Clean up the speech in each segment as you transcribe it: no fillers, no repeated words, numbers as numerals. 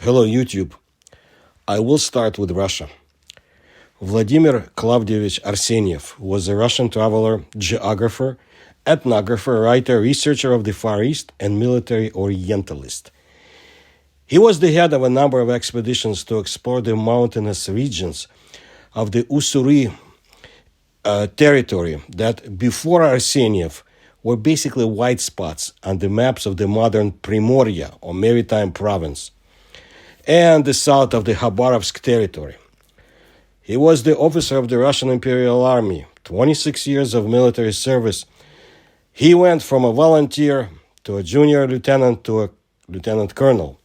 Hello, YouTube. I will start with Russia. Vladimir Klavdievich Arsenyev was a Russian traveler, geographer, ethnographer, writer, researcher of the Far East, and military orientalist. He was the head of a number of expeditions to explore the mountainous regions of the Ussuri territory that, before Arsenyev, were basically white spots on the maps of the modern Primorye, or Maritime Province, and the south of the Khabarovsk territory. He was the officer of the Russian Imperial Army, 26 years of military service. He went from a volunteer to a junior lieutenant to a lieutenant colonel.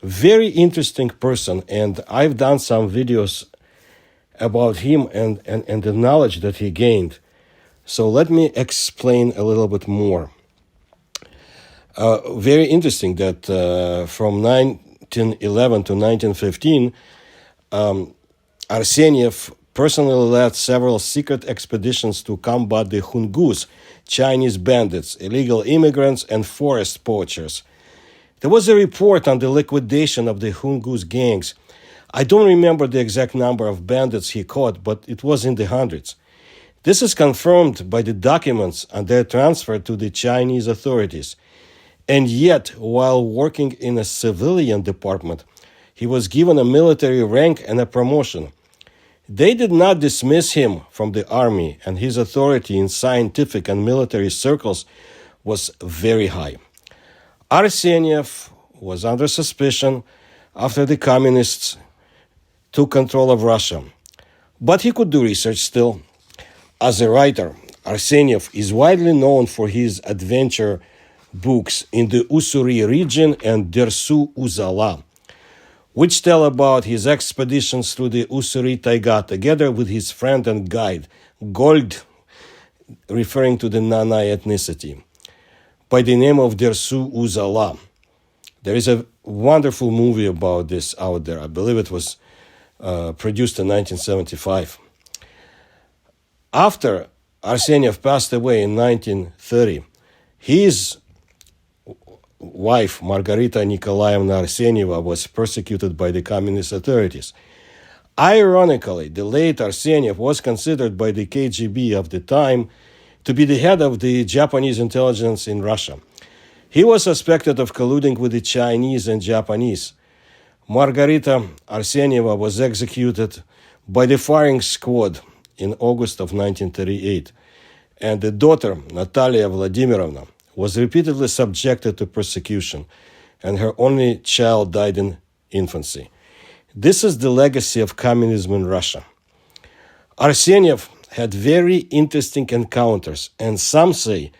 Very interesting person, and I've done some videos about him and the knowledge that he gained. So let me explain a little bit more. Very interesting that from 1911 to 1915, Arsenyev personally led several secret expeditions to combat the Hungus, Chinese bandits, illegal immigrants, and forest poachers. There was a report on the liquidation of the Hungus gangs. I don't remember the exact number of bandits he caught, but it was in the hundreds. This is confirmed by the documents on their transfer to the Chinese authorities. And yet, while working in a civilian department, he was given a military rank and a promotion. They did not dismiss him from the army, and his authority in scientific and military circles was very high. Arsenyev was under suspicion after the communists took control of Russia. But he could do research still. As a writer, Arsenyev is widely known for his adventure books in the Ussuri region and Dersu Uzala, which tell about his expeditions through the Ussuri Taiga together with his friend and guide, Gold, referring to the Nanai ethnicity, by the name of Dersu Uzala. There is a wonderful movie about this out there. I believe it was produced in 1975. After Arsenyev passed away in 1930, his wife, Margarita Nikolaevna Arsenyeva, was persecuted by the communist authorities. Ironically, the late Arsenyev was considered by the KGB of the time to be the head of the Japanese intelligence in Russia. He was suspected of colluding with the Chinese and Japanese. Margarita Arsenyeva was executed by the firing squad in August of 1938, and the daughter, Natalia Vladimirovna, was repeatedly subjected to persecution, and her only child died in infancy. This is the legacy of communism in Russia. Arsenyev had very interesting encounters, and some say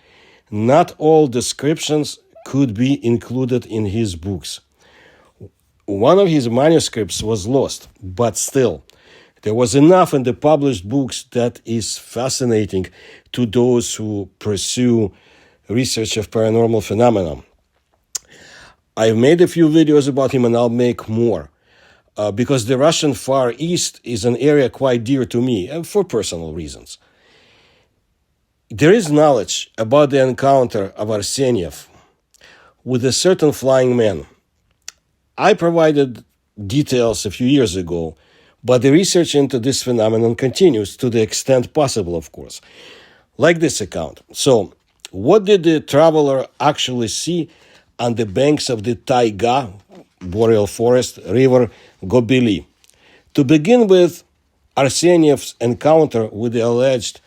not all descriptions could be included in his books. One of his manuscripts was lost, but still, there was enough in the published books that is fascinating to those who pursue research of paranormal phenomena. I've made a few videos about him, and I'll make more, because the Russian Far East is an area quite dear to me, and for personal reasons. There is knowledge about the encounter of Arsenyev with a certain flying man. I provided details a few years ago, but the research into this phenomenon continues to the extent possible, of course, like this account. So, what did the traveler actually see on the banks of the Taiga, boreal forest, river Gobeli? To begin with, Arsenyev's encounter with the alleged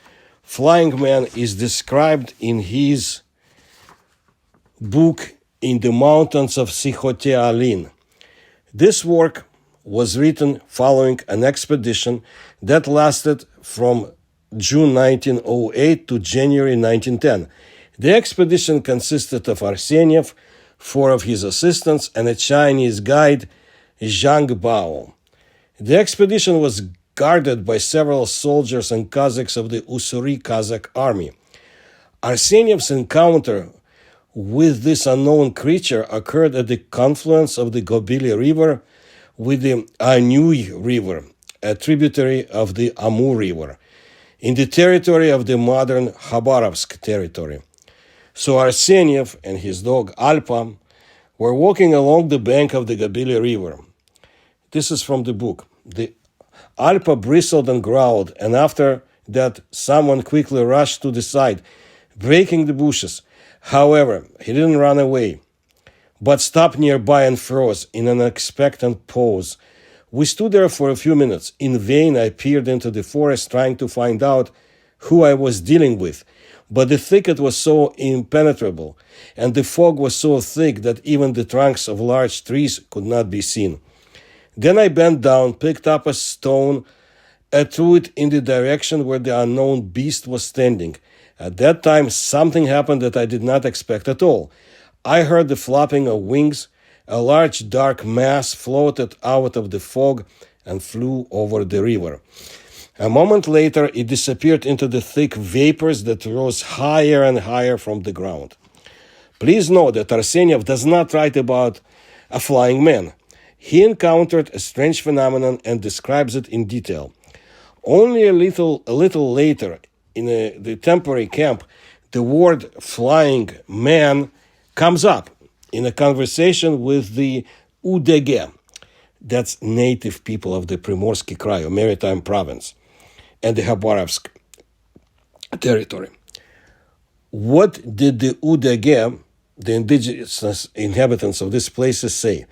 flying man is described in his book In the Mountains of Sikhote-Alin. This work was written following an expedition that lasted from June 1908 to January 1910. The expedition consisted of Arsenyev, 4 of his assistants, and a Chinese guide, Zhang Bao. The expedition was guarded by several soldiers and Kazakhs of the Ussuri Kazakh army. Arsenyev's encounter with this unknown creature occurred at the confluence of the Gobeli River with the Anui River, a tributary of the Amur River, in the territory of the modern Khabarovsk territory. So Arsenyev and his dog Alpa were walking along the bank of the Gabili River. This is from the book. The Alpa bristled and growled, and after that someone quickly rushed to the side, breaking the bushes. However, he didn't run away, but stopped nearby and froze in an expectant pose. We stood there for a few minutes. In vain I peered into the forest trying to find out who I was dealing with, but the thicket was so impenetrable, and the fog was so thick that even the trunks of large trees could not be seen. Then I bent down, picked up a stone, and threw it in the direction where the unknown beast was standing. At that time, something happened that I did not expect at all. I heard the flapping of wings. A large dark mass floated out of the fog and flew over the river. A moment later, it disappeared into the thick vapors that rose higher and higher from the ground. Please note that Arsenyev does not write about a flying man. He encountered a strange phenomenon and describes it in detail. Only a little later, in the temporary camp, the word flying man comes up in a conversation with the UDG, that's native people of the Primorsky Krai, or Maritime Province, and the Khabarovsk territory. What did the UDG, the indigenous inhabitants of these places, say?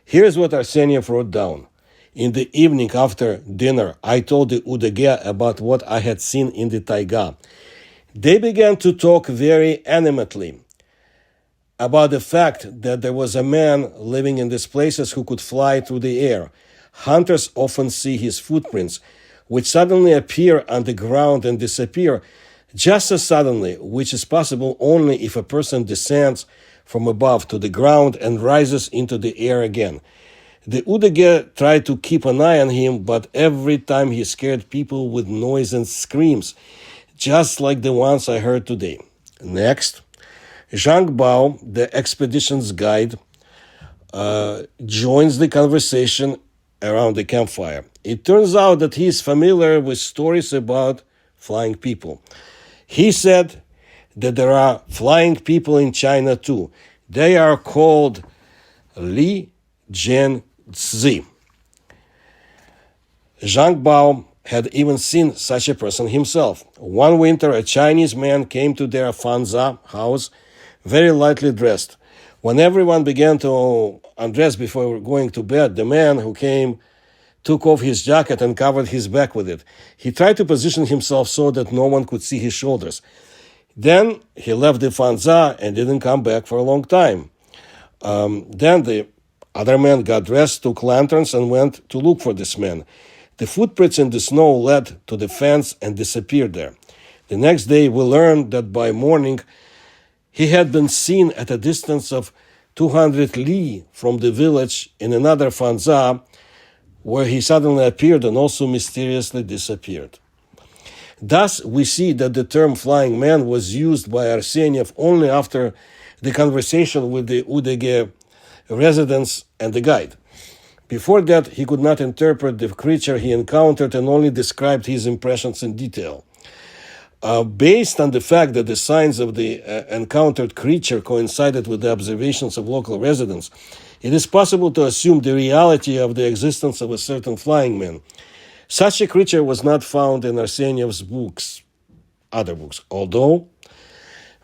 Here's what Arseniev wrote down. In the evening after dinner, I told the UDG about what I had seen in the taiga. They began to talk very animately about the fact that there was a man living in these places who could fly through the air. Hunters often see his footprints, which suddenly appear on the ground and disappear just as suddenly, which is possible only if a person descends from above to the ground and rises into the air again. The UDG tried to keep an eye on him, but every time he scared people with noise and screams, just like the ones I heard today. Next, Zhang Bao, the expedition's guide, joins the conversation around the campfire. It turns out that he is familiar with stories about flying people. He said that there are flying people in China too. They are called Leen Z. Zhang Bao had even seen such a person himself. One winter, a Chinese man came to their Fanza house, very lightly dressed. When everyone began to undress before going to bed, the man who came took off his jacket and covered his back with it. He tried to position himself so that no one could see his shoulders. Then he left the Fanza and didn't come back for a long time. Then the other man got dressed, took lanterns, and went to look for this man. The footprints in the snow led to the fence and disappeared there. The next day, we learned that by morning, he had been seen at a distance of 200 li from the village in another Fanza, where he suddenly appeared and also mysteriously disappeared. Thus, we see that the term flying man was used by Arseniev only after the conversation with the UDG residents and the guide. Before that, he could not interpret the creature he encountered and only described his impressions in detail. Based on the fact that the signs of the encountered creature coincided with the observations of local residents, it is possible to assume the reality of the existence of a certain flying man. Such a creature was not found in Arseniev's other books, although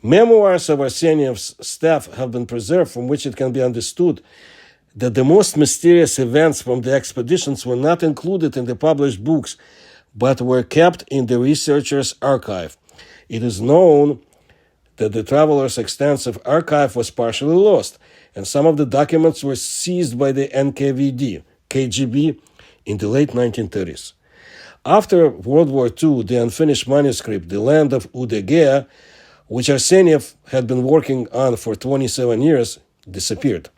memoirs of Arseniev's staff have been preserved, from which it can be understood that the most mysterious events from the expeditions were not included in the published books, but were kept in the researcher's archive. It is known that the traveler's extensive archive was partially lost, and some of the documents were seized by the NKVD, KGB, in the late 1930s. After World War II, the unfinished manuscript, The Land of UDG, which Arseniev had been working on for 27 years, disappeared.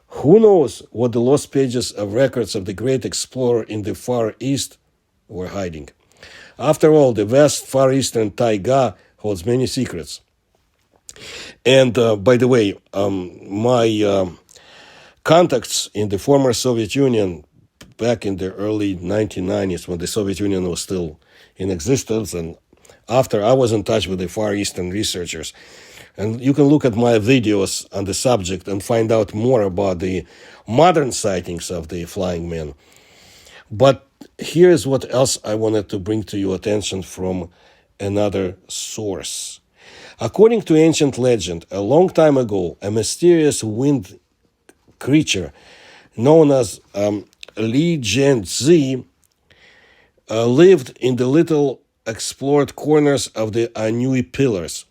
Who knows what the lost pages of records of the great explorer in the Far East were hiding? After all, the vast Far Eastern taiga holds many secrets. And by the way, my contacts in the former Soviet Union back in the early 1990s, when the Soviet Union was still in existence, and after I was in touch with the Far Eastern researchers, And you can look at my videos on the subject and find out more about the modern sightings of the flying man. But here's what else I wanted to bring to your attention from another source. According to ancient legend, a long time ago, a mysterious wind creature known as Leen Z lived in the little explored corners of the Anui pillars.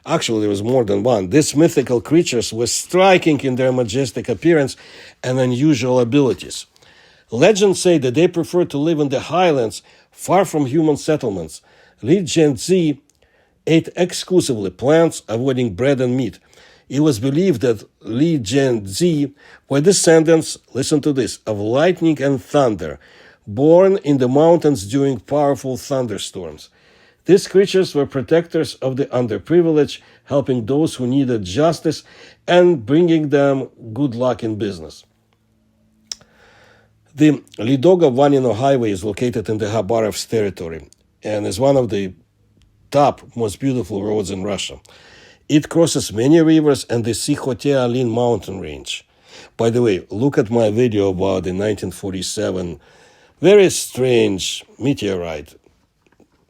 Actually, there was more than one. These mythical creatures were striking in their majestic appearance and unusual abilities. Legends say that they preferred to live in the highlands, far from human settlements. Leen Z ate exclusively plants, avoiding bread and meat. It was believed that Leen Z were descendants, listen to this, of lightning and thunder, born in the mountains during powerful thunderstorms. These creatures were protectors of the underprivileged, helping those who needed justice and bringing good luck in business. The Lidoga-Vanino Highway is located in the Khabarovsk territory and is one of the top, most beautiful roads in Russia. It crosses many rivers and the Sikhote-Alin mountain range. By the way, look at my video about the 1947 very strange meteorite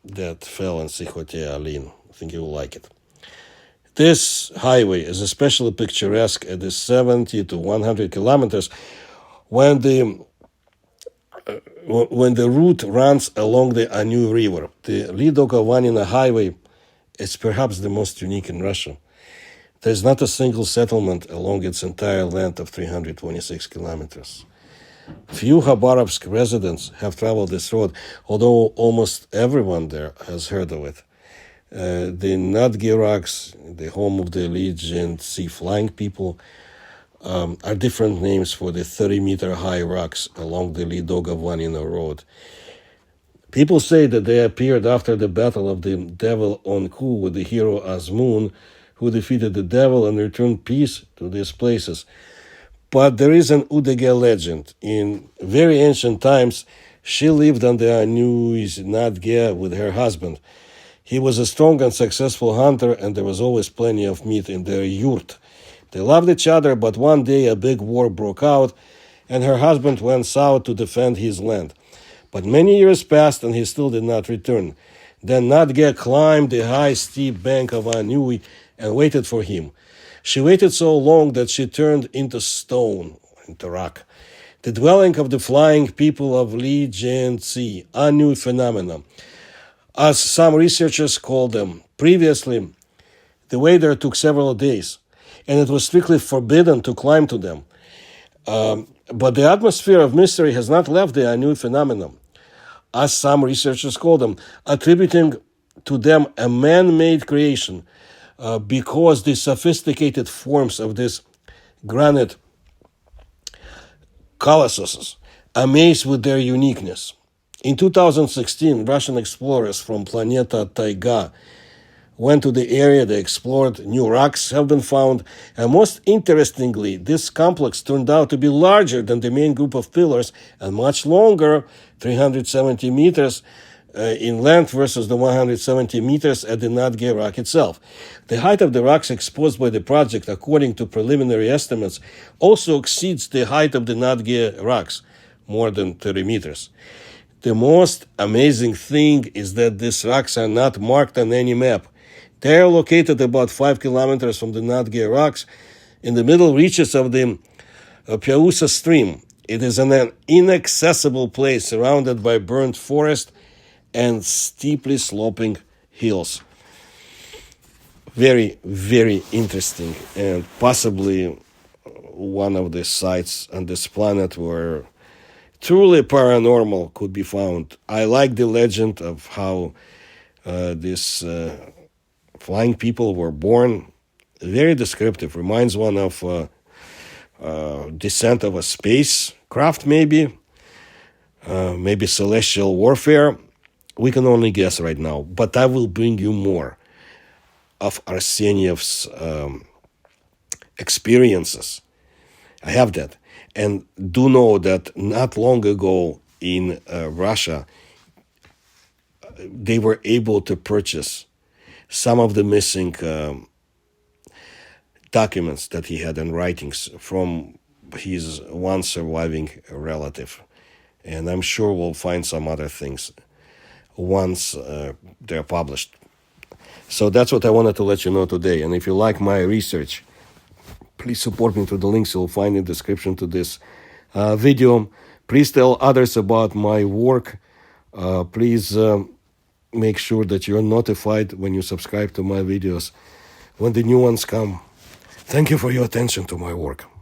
that fell in Sikhote-Alin. I think you will like it. This highway is especially picturesque at the 70 to 100 kilometers when the route runs along the Anui River. The Lidoga-Vanino Highway is perhaps the most unique in Russia. There is not a single settlement along its entire length of 326 kilometers. Few Khabarovsk residents have traveled this road, although almost everyone there has heard of it. The Nadgi rocks, the home of the Leen Z flying people, are different names for the 30-meter high rocks along the Lidoga-Vanino road. People say that they appeared after the battle of the devil on Ku with the hero Asmun, who defeated the devil and returned peace to these places. But there is an Udege legend. In very ancient times, she lived on the Anui's Nadge with her husband. He was a strong and successful hunter, and there was always plenty of meat in their yurt. They loved each other, but one day a big war broke out, and her husband went south to defend his land. But many years passed, and he still did not return. Then Nadge climbed the high, steep bank of Anui and waited for him. She waited so long that she turned into stone, into rock. The dwelling of the flying people of Leen Z, Anui phenomena, as some researchers call them. Previously, the way there took several days, and it was strictly forbidden to climb to them. But the atmosphere of mystery has not left the Anui phenomenon, as some researchers call them, attributing to them a man-made creation, because the sophisticated forms of these granite colossuses amaze with their uniqueness. In 2016, Russian explorers from Planeta Taiga went to the area. They explored. New rocks have been found, and most interestingly, this complex turned out to be larger than the main group of pillars and much longer, 370 meters in length versus the 170 meters at the Nadge rock itself. The height of the rocks exposed by the project, according to preliminary estimates, also exceeds the height of the Nadge rocks, more than 30 meters. The most amazing thing is that these rocks are not marked on any map. They are located about 5 kilometers from the Nadge rocks in the middle reaches of the Pyausa stream. It is an inaccessible place surrounded by burnt forest and steeply sloping hills. Very, very interesting, and possibly one of the sites on this planet where truly paranormal could be found. I like the legend of how these flying people were born. Very descriptive. Reminds one of descent of a spacecraft, maybe celestial warfare. We can only guess right now, but I will bring you more of Arsenyev's experiences. I have that. And do know that not long ago in Russia, they were able to purchase some of the missing documents that he had and writings from his one surviving relative. And I'm sure we'll find some other things once they're published. So that's what I wanted to let you know today. And if you like my research, please support me through the links you'll find in the description to this video. Please tell others about my work. Please make sure that you're notified when you subscribe to my videos when the new ones come. Thank you for your attention to my work.